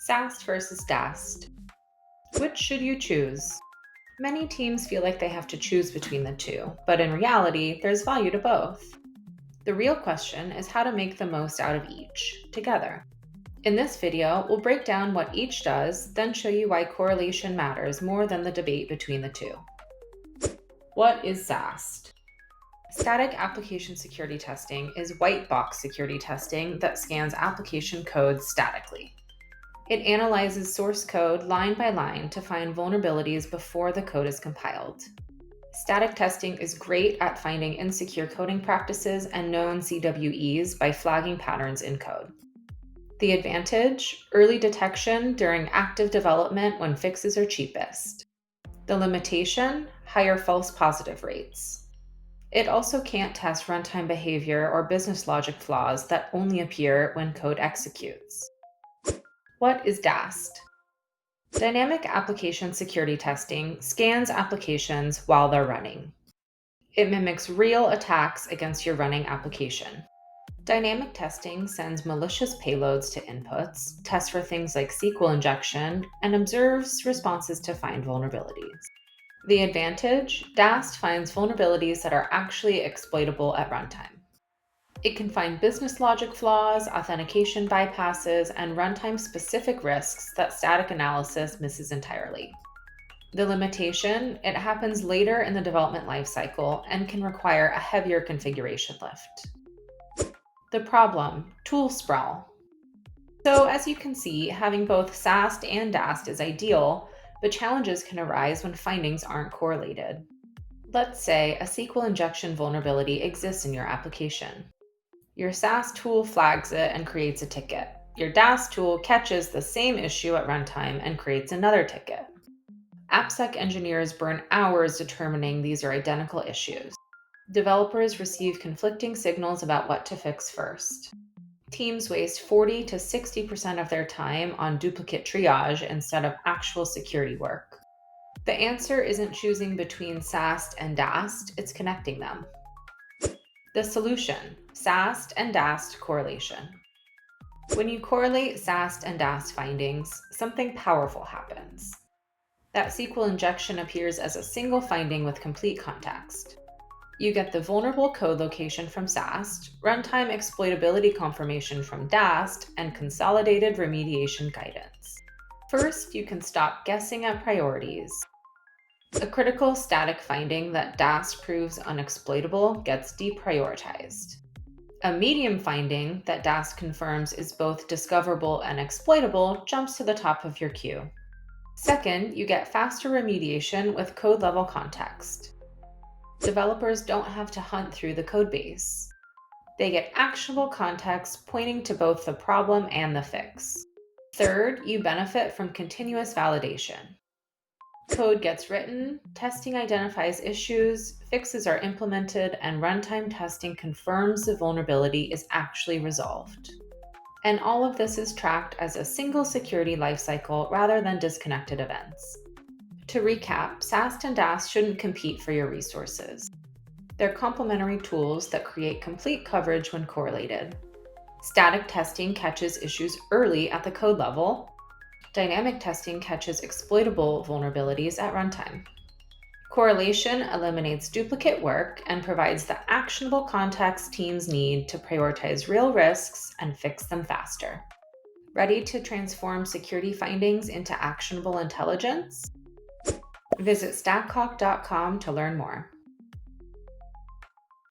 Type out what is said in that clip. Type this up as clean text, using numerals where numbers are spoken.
SAST versus DAST. Which should you choose? Many teams feel like they have to choose between the two, but in reality, there's value to both. The real question is how to make the most out of each, together. In this video, we'll break down what each does, then show you why correlation matters more than the debate between the two. What is SAST? Static application security testing is white box security testing that scans application code statically. It analyzes source code line by line to find vulnerabilities before the code is compiled. Static testing is great at finding insecure coding practices and known CWEs by flagging patterns in code. The advantage: early detection during active development when fixes are cheapest. The limitation: higher false positive rates. It also can't test runtime behavior or business logic flaws that only appear when code executes. What is DAST? Dynamic application security testing scans applications while they're running. It mimics real attacks against your running application. Dynamic testing sends malicious payloads to inputs, tests for things like SQL injection, and observes responses to find vulnerabilities. The advantage: DAST finds vulnerabilities that are actually exploitable at runtime. It can find business logic flaws, authentication bypasses, and runtime-specific risks that static analysis misses entirely. The limitation: it happens later in the development lifecycle and can require a heavier configuration lift. The problem: tool sprawl. So as you can see, having both SAST and DAST is ideal, but challenges can arise when findings aren't correlated. Let's say a SQL injection vulnerability exists in your application. Your SAST tool flags it and creates a ticket. Your DAST tool catches the same issue at runtime and creates another ticket. AppSec engineers burn hours determining these are identical issues. Developers receive conflicting signals about what to fix first. Teams waste 40 to 60% of their time on duplicate triage instead of actual security work. The answer isn't choosing between SAST and DAST, it's connecting them. The solution: SAST and DAST correlation. When you correlate SAST and DAST findings, something powerful happens. That SQL injection appears as a single finding with complete context. You get the vulnerable code location from SAST, runtime exploitability confirmation from DAST, and consolidated remediation guidance. First, you can stop guessing at priorities. A critical static finding that DAST proves unexploitable gets deprioritized. A medium finding that DAST confirms is both discoverable and exploitable jumps to the top of your queue. Second, you get faster remediation with code-level context. Developers don't have to hunt through the codebase. They get actionable context pointing to both the problem and the fix. Third, you benefit from continuous validation. Code gets written, testing identifies issues, fixes are implemented, and runtime testing confirms the vulnerability is actually resolved. And all of this is tracked as a single security lifecycle rather than disconnected events. To recap, SAST and DAST shouldn't compete for your resources. They're complementary tools that create complete coverage when correlated. Static testing catches issues early at the code level. Dynamic testing catches exploitable vulnerabilities at runtime. Correlation eliminates duplicate work and provides the actionable context teams need to prioritize real risks and fix them faster. Ready to transform security findings into actionable intelligence? Visit StackHawk.com to learn more.